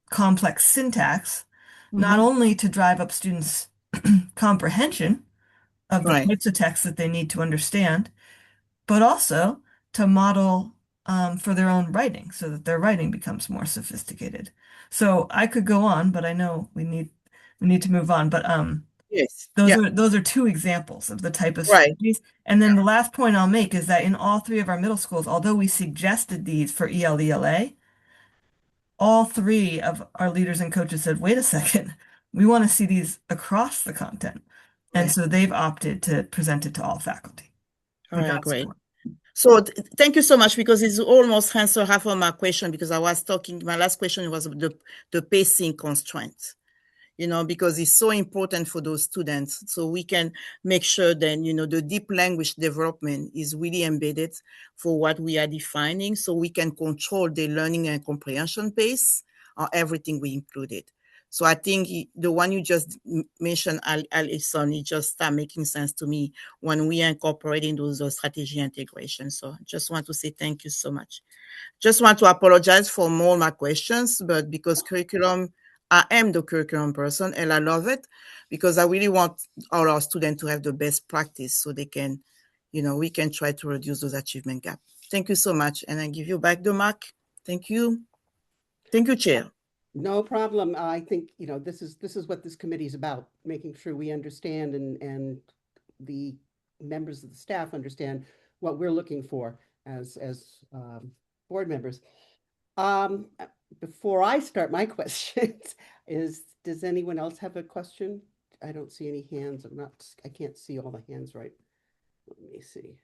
complex syntax, not only to drive up students' comprehension of the types of text that they need to understand, but also to model for their own writing so that their writing becomes more sophisticated. So I could go on, but I know we need to move on. But yes, those are 2 examples of the type of strategies. And then the last point I'll make is that in all 3 of our middle schools, although we suggested these for ELA, all 3 of our leaders and coaches said, wait a second, we want to see these across the content. And so they've opted to present it to all faculty. All right, great. So thank you so much, because it's almost answered half of my question, because I was talking, my last question was the pacing constraints. because it's so important for those students. So we can make sure then, the deep language development is really embedded for what we are defining, so we can control the learning and comprehension pace on everything we included. So I think the one you just mentioned, Alison, it just start making sense to me when we are incorporating those strategy integration. So just want to say thank you so much. Just want to apologize for more of my questions, but because I am the curriculum person and I love it, because I really want all our students to have the best practice so they can, we can try to reduce those achievement gaps. Thank you so much. And I give you back the mic. Thank you. Thank you, Chair. No problem. I think, this is what this committee is about, making sure we understand and the members of the staff understand what we're looking for as board members. Before I start my questions, does anyone else have a question? I don't see any hands. I can't see all the hands right. Let me see.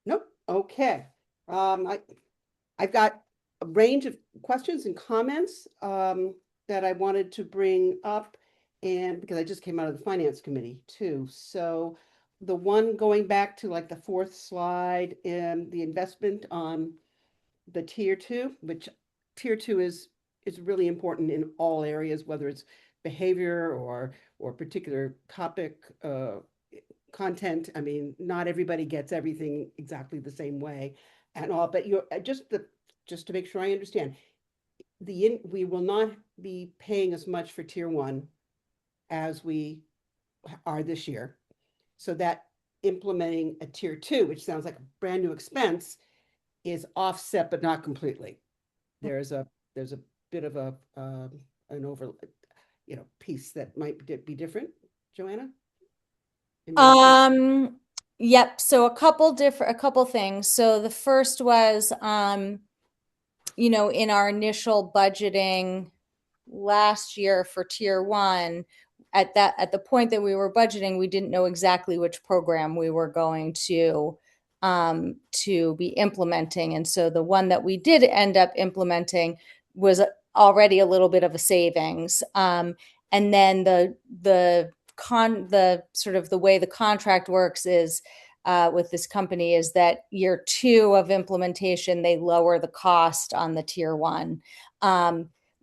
Nope. Okay. I've got a range of questions and comments that I wanted to bring up, and because I just came out of the finance committee too. So the one going back to like the fourth slide, and the investment on the tier 2, which tier 2 is really important in all areas, whether it's behavior or particular topic content. I mean, not everybody gets everything exactly the same way and all, but you're just to make sure I understand, we will not be paying as much for tier 1 as we are this year. So that implementing a tier 2, which sounds like a brand new expense, is offset but not completely. There's a bit of an over piece that might be different. Joanna? Yep. So a couple things. So the first was, in our initial budgeting last year for tier 1, at the point that we were budgeting, we didn't know exactly which program we were going to be implementing. And so the one that we did end up implementing was already a little bit of a savings. And then the sort of the way the contract works is with this company is that year 2 of implementation, they lower the cost on the tier 1.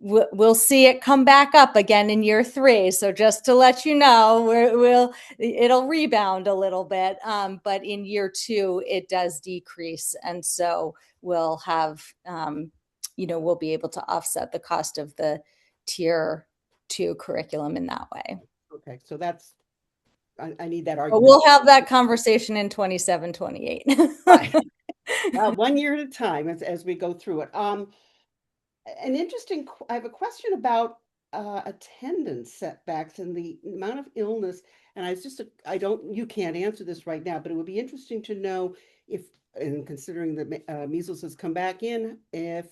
We'll see it come back up again in year 3. So just to let you know, it'll rebound a little bit. But in year 2, it does decrease. And so we'll have, we'll be able to offset the cost of the tier 2 curriculum in that way. Okay, so that's, I need that But argument. we'll have that conversation in 27, 28. Right. 1 year at a time as we go through it. I have a question about attendance setbacks and the amount of illness. And you can't answer this right now, but it would be interesting to know if, and considering that measles has come back in, if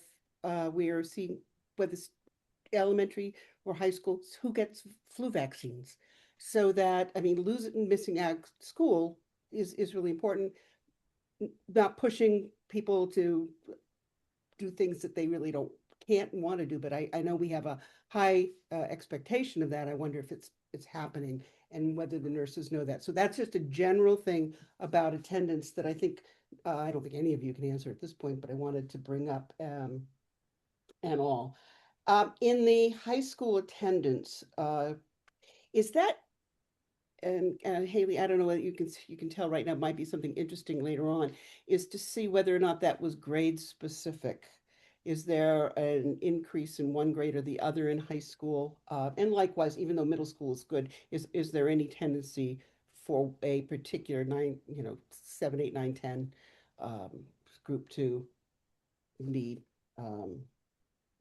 we are seeing whether it's elementary or high schools who gets flu vaccines. So that, I mean, missing out school is really important. Not pushing people to do things that they really can't and want to do, but I know we have a high expectation of that. I wonder if it's happening and whether the nurses know that. So that's just a general thing about attendance that I think I don't think any of you can answer at this point, but I wanted to bring up and all. In the high school attendance, is that, and Haley, I don't know whether you can tell right now, might be something interesting later on, is to see whether or not that was grade specific. Is there an increase in one grade or the other in high school? And likewise, even though middle school is good, is there any tendency for a particular 7, 8, 9, 10 group to need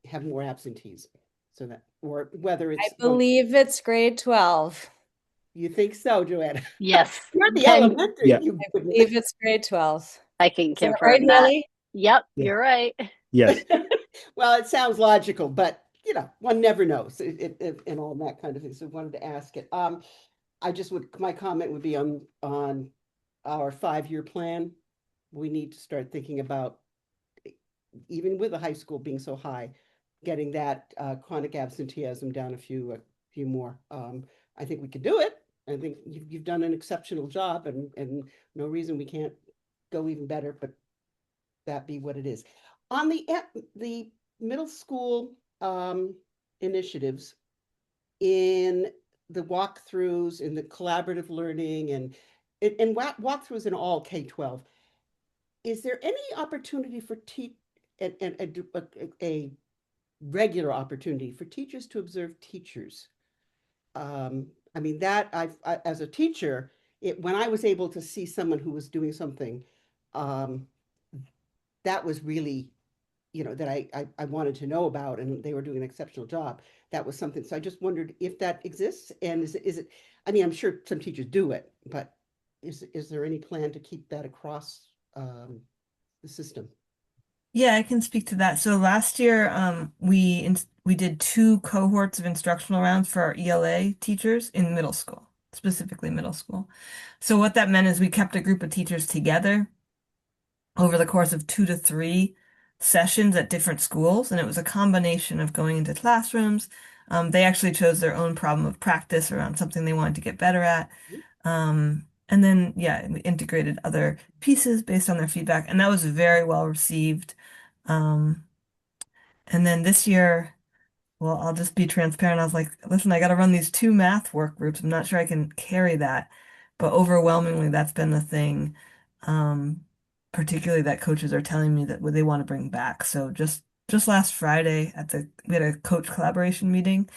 have more absentees? So that, or whether it's, I believe it's grade 12. You think so, Joanna? Yes. You're the elementary. Yeah. You I believe it's grade 12. I can Is that confirm right, that. Haley? Yep, Yeah. you're right. Yes. Well, it sounds logical, but one never knows and all that kind of thing. So I wanted to ask it. My comment would be on our 5-year plan. We need to start thinking about, even with the high school being so high, getting that chronic absenteeism down a few more. I think we could do it. I think you've done an exceptional job, and no reason we can't go even better, but that be what it is. On the middle school initiatives, in the walkthroughs, in the collaborative learning, and walkthroughs in all K-12, is there any opportunity for a regular opportunity for teachers to observe teachers? I mean, that as a teacher, when I was able to see someone who was doing something, that was really, that I wanted to know about, and they were doing an exceptional job. That was something. So I just wondered if that exists, and is it, I mean, I'm sure some teachers do it, but is there any plan to keep that across the system? Yeah, I can speak to that. So last year, we did 2 cohorts of instructional rounds for our ELA teachers in middle school, specifically middle school. So what that meant is we kept a group of teachers together over the course of 2 to 3 sessions at different schools, and it was a combination of going into classrooms. They actually chose their own problem of practice around something they wanted to get better at. And then, yeah, we integrated other pieces based on their feedback, and that was very well received. And then this year, well, I'll just be transparent. I was like, listen, I got to run these 2 math work groups. I'm not sure I can carry that, but overwhelmingly, that's been the thing, particularly that coaches are telling me that they want to bring back. So just last Friday we had a coach collaboration meeting,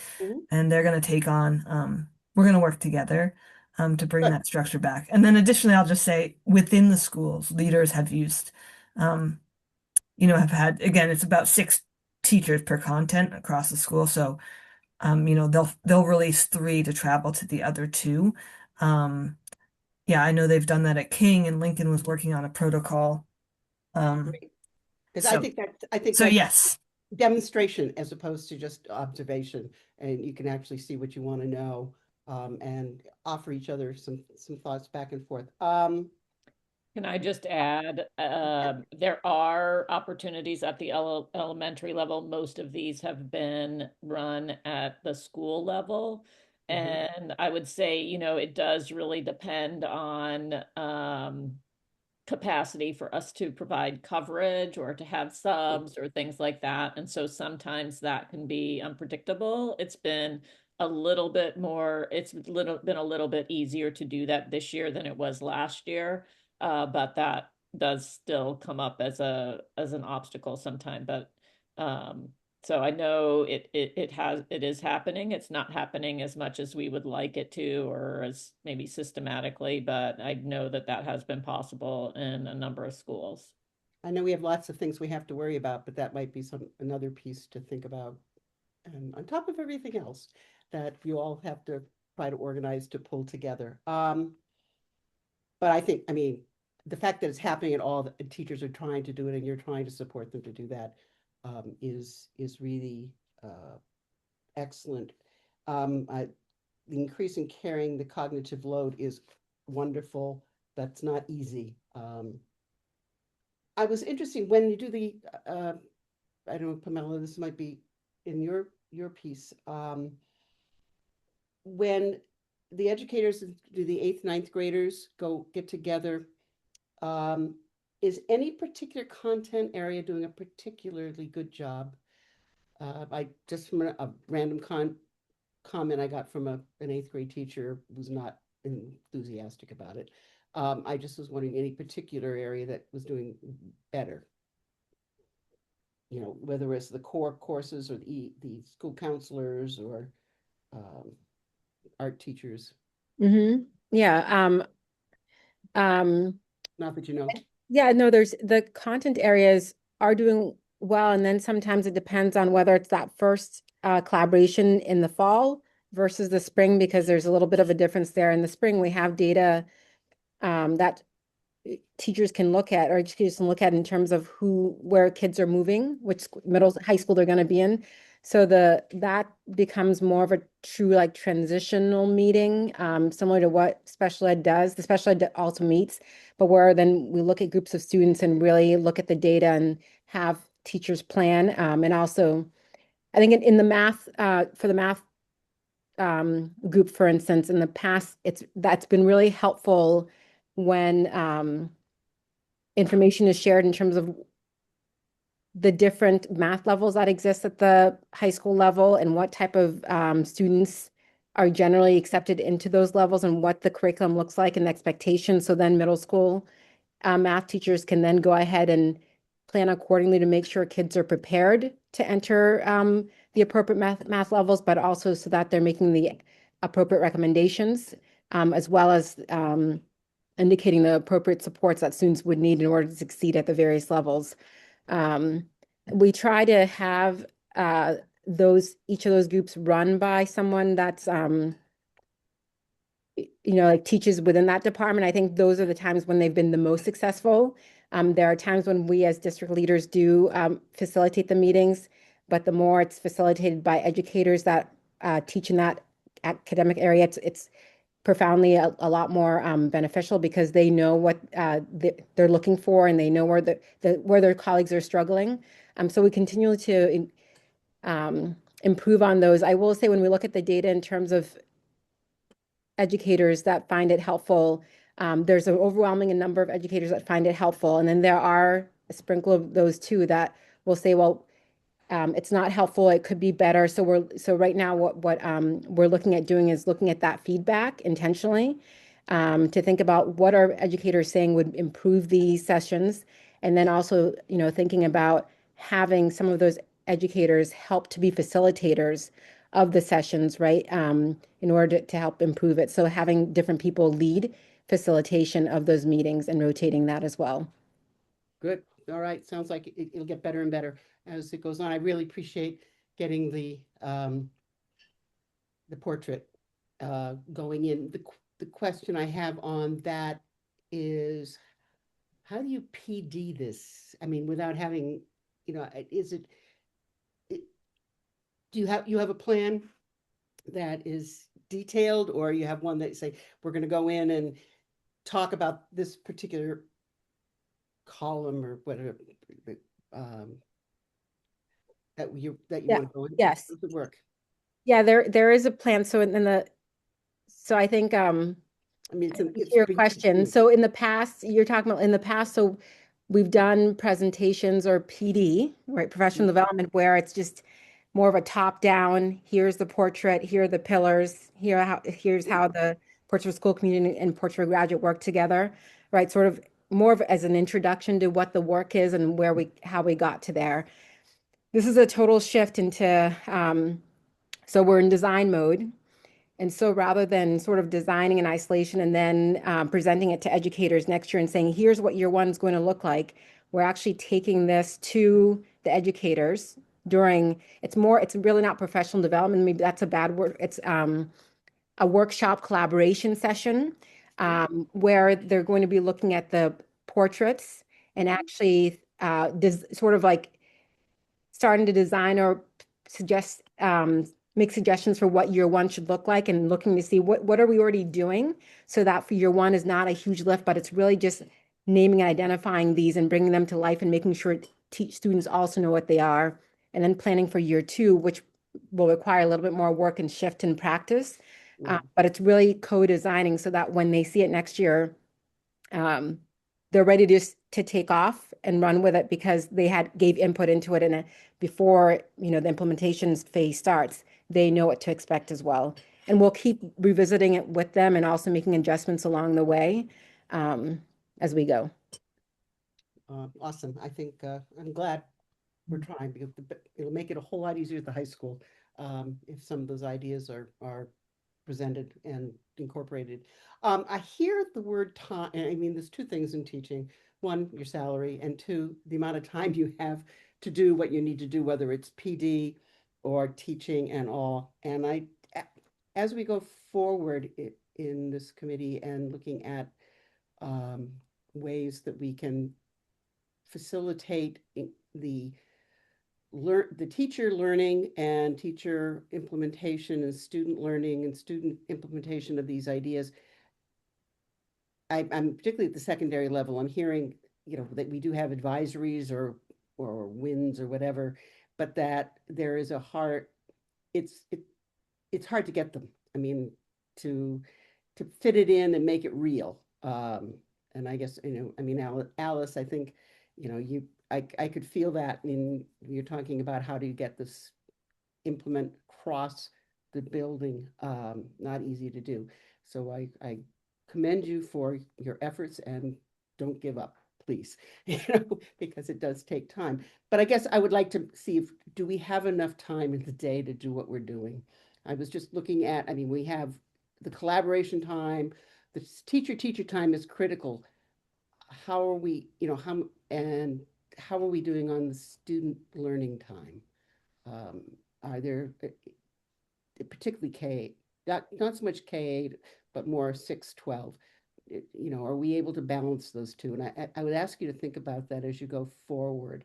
and they're going to take on, we're going to work together to bring that structure back. And then additionally, I'll just say within the schools, leaders have used, have had, again, it's about 6 teachers per content across the school. So, they'll release 3 to travel to the other 2. Yeah, I know they've done that at King, and Lincoln was working on a protocol. Because So- I think So that's yes, demonstration as opposed to just observation, and you can actually see what you want to know, and offer each other some thoughts back and forth. Can I just add, there are opportunities at the elementary level. Most of these have been run at the school level. And I would say, it does really depend on capacity for us to provide coverage or to have subs or things like that. And so sometimes that can be unpredictable. It's been a little bit more, been a little bit easier to do that this year than it was last year. But that does still come up as an obstacle sometime. But so I know it is happening. It's not happening as much as we would like it to, or as maybe systematically, but I know that has been possible in a number of schools. I know we have lots of things we have to worry about, but that might be another piece to think about, and on top of everything else that you all have to try to organize to pull together. But I think, I mean, the fact that it's happening at all, the teachers are trying to do it, and you're trying to support them to do that, is really excellent. The increase in carrying the cognitive load is wonderful. That's not easy. I was interested when you do the, I don't know, Pamela, this might be in your piece. When the educators do the 8th, 9th graders get together, is any particular content area doing a particularly good job? I just from a random comment I got from an 8th grade teacher who's not enthusiastic about it. I just was wondering any particular area that was doing better. Whether it's the core courses or the school counselors or art teachers. Yeah. Not that you know. Yeah, no, there's the content areas are doing well, and then sometimes it depends on whether it's that first collaboration in the fall versus the spring, because there's a little bit of a difference there. In the spring, we have data that teachers can look at, or educators can look at in terms of where kids are moving, which high school they're going to be in. So that becomes more of a true like transitional meeting, similar to what special ed does. The special ed also meets, but where then we look at groups of students and really look at the data and have teachers plan, and also I think in the math, for the math group, for instance, in the past, that's been really helpful when information is shared in terms of the different math levels that exist at the high school level and what type of students are generally accepted into those levels and what the curriculum looks like and the expectations. So then middle school math teachers can then go ahead and plan accordingly to make sure kids are prepared to enter the appropriate math levels, but also so that they're making the appropriate recommendations, as well as indicating the appropriate supports that students would need in order to succeed at the various levels. We try to have each of those groups run by someone that's like teaches within that department. I think those are the times when they've been the most successful. There are times when we as district leaders do facilitate the meetings, but the more it's facilitated by educators that teach in that academic area, it's profoundly a lot more beneficial because they know what they're looking for and they know where where their colleagues are struggling. So we continue to improve on those. I will say when we look at the data in terms of educators that find it helpful, there's an overwhelming number of educators that find it helpful. And then there are a sprinkle of those too that will say, well, it's not helpful, it could be better. So right now what we're looking at doing is looking at that feedback intentionally to think about what our educators saying would improve these sessions. And then also, thinking about having some of those educators help to be facilitators of the sessions, right? In order to help improve it. So having different people lead facilitation of those meetings and rotating that as well. Good. All right. Sounds like it'll get better and better as it goes on. I really appreciate getting the portrait going in. The question I have on that is, how do you PD this? I mean, without having, is it do you have a plan that is detailed, or you have one that you say, we're going to go in and talk about this particular column or whatever that you Yeah. want to go in? Yes. How does it work? Yeah, there is a plan. So so I think I mean, it's your question. So in the past, you're talking about in the past, so we've done presentations or PD, right? Professional development, where it's just more of a top down, here's the portrait, here are the pillars, here's how the Portrait School Community and Portrait Graduate work together, right? Sort of more of as an introduction to what the work is and how we got to there. This is a total shift into, so we're in design mode. And so rather than sort of designing in isolation and then presenting it to educators next year and saying, here's what year one is going to look like, we're actually taking this to the educators it's really not professional development. Maybe that's a bad word. It's a workshop collaboration session where they're going to be looking at the portraits and actually sort of like starting to design or suggest make suggestions for what year one should look like and looking to see what are we already doing so that for year one is not a huge lift, but it's really just naming and identifying these and bringing them to life and making sure students also know what they are, and then planning for year two, which will require a little bit more work and shift in practice. But it's really co-designing so that when they see it next year, they're ready to take off and run with it because they gave input into it, and before the implementation phase starts, they know what to expect as well. And we'll keep revisiting it with them and also making adjustments along the way as we go. Awesome. I think I'm glad we're trying, because it'll make it a whole lot easier at the high school if some of those ideas are presented and incorporated. I hear the word time. I mean, there's two things in teaching: one, your salary, and two, the amount of time you have to do what you need to do, whether it's PD or teaching and all. And as we go forward in this committee and looking at ways that we can facilitate the teacher learning and teacher implementation and student learning and student implementation of these ideas. I'm particularly at the secondary level. I'm hearing, that we do have advisories or WINs or whatever, but that there is a hard, it's hard to get them. I mean, to fit it in and make it real. And I guess, I mean, Alice, I think, I could feel that in you're talking about how do you get this implement across the building. Not easy to do. So I commend you for your efforts and don't give up, please, because it does take time. But I guess I would like to see do we have enough time in the day to do what we're doing? I was just looking at, I mean, we have the collaboration time, the teacher time is critical. How are we, how are we doing on the student learning time? Are there particularly K, not so much K8, but more 6-12? Are we able to balance those two? And I would ask you to think about that as you go forward.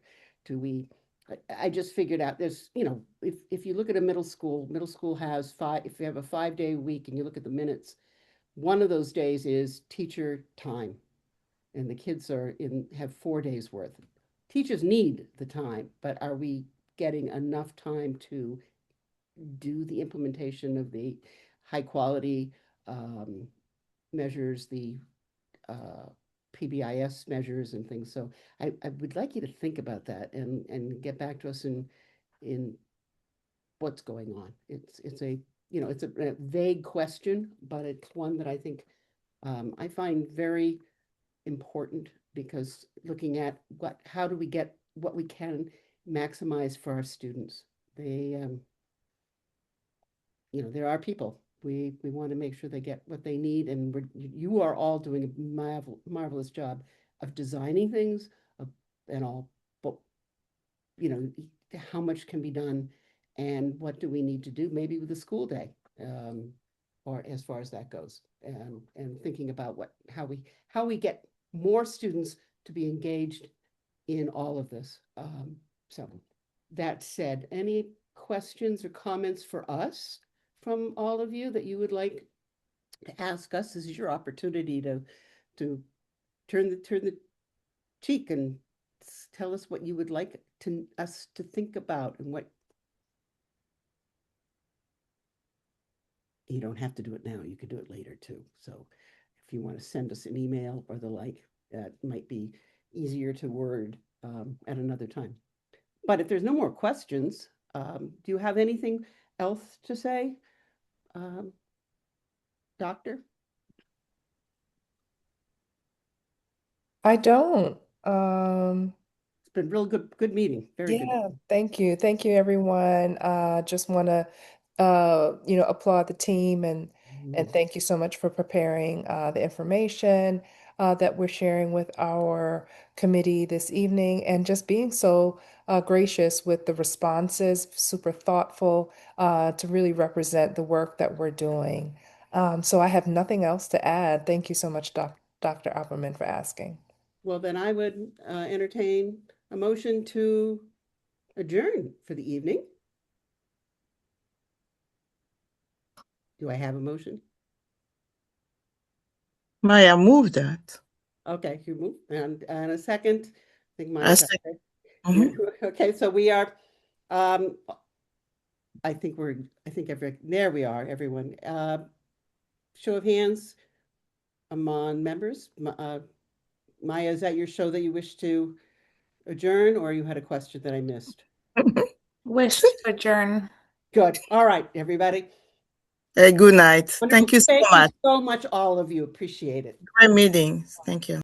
I just figured out there's, if you look at a middle school has if you have a 5-day week and you look at the minutes, one of those days is teacher time. And the kids have 4 days worth. Teachers need the time, but are we getting enough time to do the implementation of the high quality measures, the PBIS measures and things? So I would like you to think about that and get back to us in what's going on. It's a vague question, but it's one that I think I find very important, because looking at how do we get what we can maximize for our students. There are people. We want to make sure they get what they need, and you are all doing a marvelous job of designing things and all, but how much can be done and what do we need to do maybe with the school day, or as far as that goes, and thinking about how we get more students to be engaged in all of this. So that said, any questions or comments for us from all of you that you would like to ask us? This is your opportunity to turn the cheek and tell us what you would like us to think about, and what you don't have to do it now. You could do it later too. So if you want to send us an email or the like, that might be easier to word at another time. But if there's no more questions, do you have anything else to say, Doctor? I don't. It's been real good meeting. Very good. Yeah, thank you. Thank you, everyone. Just want to, applaud the team and thank you so much for preparing the information that we're sharing with our committee this evening, and just being so gracious with the responses, super thoughtful to really represent the work that we're doing. So I have nothing else to add. Thank you so much, Dr. Opperman, for asking. Well, then I would entertain a motion to adjourn for the evening. Do I have a motion? Maya, move that. Okay, you move. And a second. I think I Monica. second. Okay, so we are, I think there we are, everyone. Show of hands among members. Maya, is that your show that you wish to adjourn, or you had a question that I missed? Wish to adjourn. Good. All right, everybody. Good night. Wonderful. Thank you so much. Thank you so much, all of you. Appreciate it. Great meeting. Thank you.